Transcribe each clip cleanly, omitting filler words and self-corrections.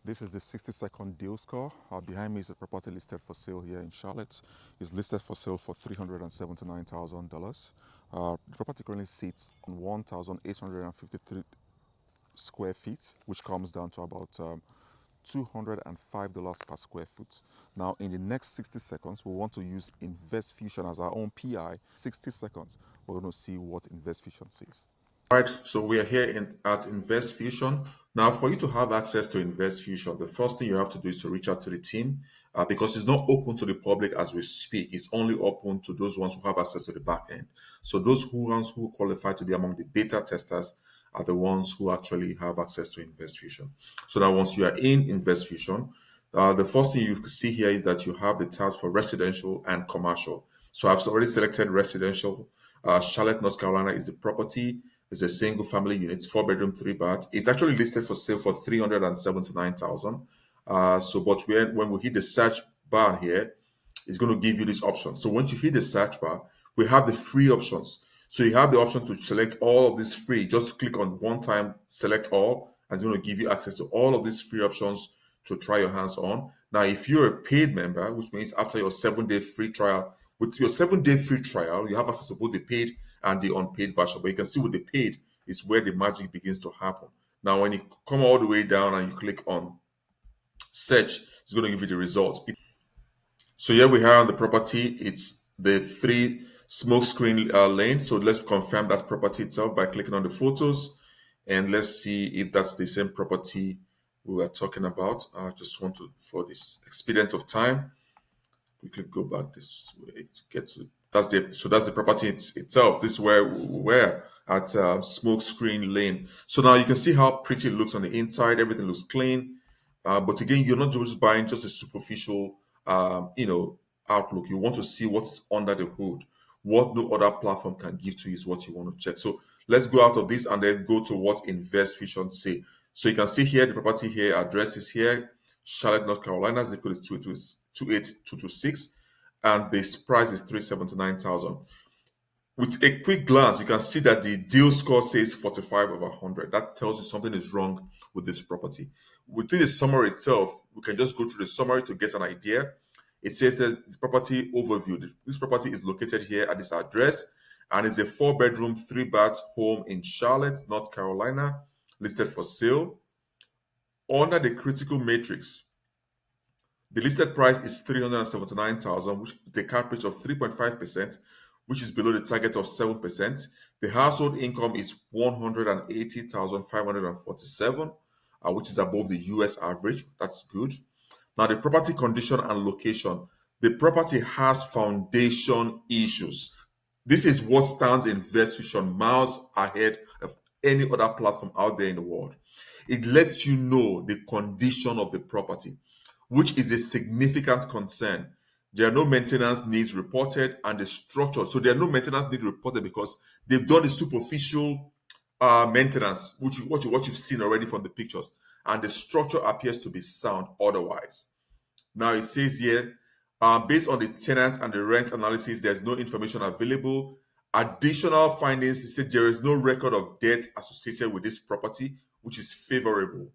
This is the 60-second deal score. Behind me is a property listed for sale here in Charlotte. It's listed for sale for $379,000. The property currently sits on 1,853 square feet, which comes down to about $205 per square foot. Now, in the next 60 seconds, we want to use InvestFusion as our own PI. 60 seconds, we're going to see what InvestFusion says. Right, so we are here at InvestFusion. Now, for you to have access to InvestFusion, the first thing you have to do is to reach out to the team because it's not open to the public as we speak. It's only open to those ones who have access to the back end. So those ones who qualify to be among the beta testers are the ones who actually have access to InvestFusion. So now once you are in InvestFusion, the first thing you can see here is that you have the tabs for residential and commercial. So I've already selected residential. Charlotte, North Carolina is the property. It's a single family unit, 4 bedroom, 3 bath. It's actually listed for sale for 379,000. But when we hit the search bar here, it's going to give you this option. So once you hit the search bar, we have the free options. So you have the option to select all of this free. Just click on one time, select all, and it's going to give you access to all of these free options to try your hands on. Now, if you're a paid member, which means after your 7-day free trial, with your 7-day free trial, you have access to both the paid and the unpaid version. But you can see with the paid is where the magic begins to happen. Now, when you come all the way down and you click on search, it's going to give you the results. So here we are on the property. It's the 3 smoke screen lane. So let's confirm that property itself by clicking on the photos. And let's see if that's the same property we were talking about. I just want to, for this expedient of time, quickly go back this way to get to that's the property itself. This is where we're at smoke screen lane. So now you can see how pretty it looks on the inside. Everything looks clean. But again, you're not just buying just a superficial outlook. You want to see what's under the hood. What no other platform can give to you is what you want to check. So let's go out of this and then go to what InvestFusion say. So you can see here the property here, address is here, Charlotte, North Carolina, zip code is 28226, and this price is 379,000. With a quick glance, you can see that the deal score says 45 over 100. That tells you something is wrong with this property. Within the summary itself, we can just go through the summary to get an idea. It says this property overview. This property is located here at this address and is a 4 bedroom, 3 bath home in Charlotte, North Carolina, listed for sale. Under the critical matrix, the listed price is 379,000, which is a cap rate of 3.5%, which is below the target of 7%. The household income is 180,547, which is above the US average. That's good. Now, the property condition and location. The property has foundation issues. This is what stands InvestFusion miles ahead of any other platform out there in the world. It lets you know the condition of the property, which is a significant concern. There are no maintenance needs reported, and the structure. So there are no maintenance needs reported because they've done the superficial maintenance, what you've seen already from the pictures, and the structure appears to be sound otherwise. Now it says here, based on the tenant and the rent analysis, there's no information available. Additional findings, it said there is no record of debt associated with this property, which is favorable.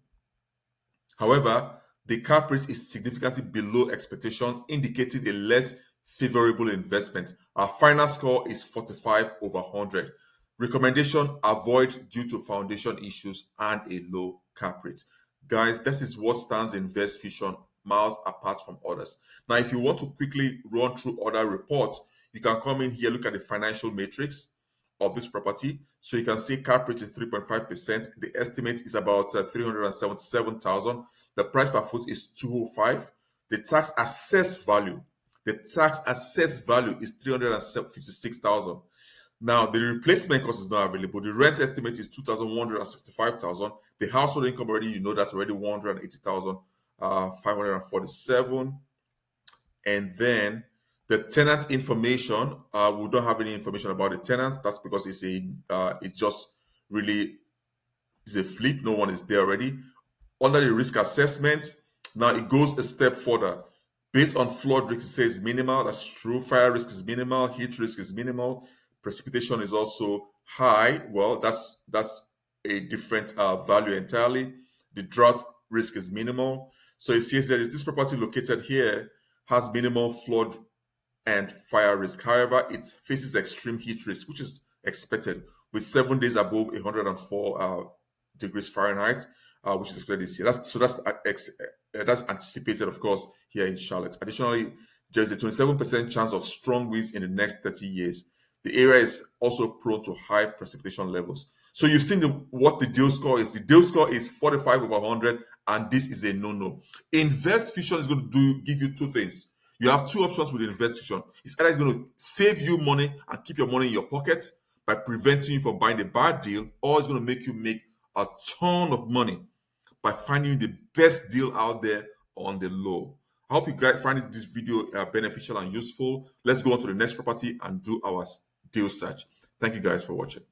However, the cap rate is significantly below expectation, indicating a less favorable investment. Our final score is 45 over 100. Recommendation: avoid due to foundation issues and a low cap rate. Guys, this is what stands InvestFusion miles apart from others. Now, if you want to quickly run through other reports, you can come in here, look at the financial matrix of this property. So you can see cap rate is 3.5%. The estimate is about 377,000. The price per foot is 205. The tax assessed value, is 356,000. Now the replacement cost is not available. The rent estimate is 2,165,000. The household income already, you know that's already 180,547. And then the tenant information, we don't have any information about the tenants. That's because it's just really is a flip. No one is there already. Under the risk assessment, now it goes a step further. Based on flood risk, it says minimal. That's true. Fire risk is minimal. Heat risk is minimal. Precipitation is also high. Well, that's a different value entirely. The drought risk is minimal. So it says that this property located here has minimal flood and fire risk. However, it faces extreme heat risk, which is expected, with 7 days above 104 degrees Fahrenheit, which is expected this year. That's anticipated, of course, here in Charlotte. Additionally, there is a 27% chance of strong winds in the next 30 years. The area is also prone to high precipitation levels. So you've seen what the deal score is. The deal score is 45 over 100, and this is a no-no. InvestFusion is going to give you two things. You have two options with InvestFusion. It's either it's going to save you money and keep your money in your pocket by preventing you from buying a bad deal, or it's going to make you make a ton of money by finding the best deal out there on the low. I hope you guys find this video beneficial and useful. Let's go on to the next property and do our deal search. Thank you guys for watching.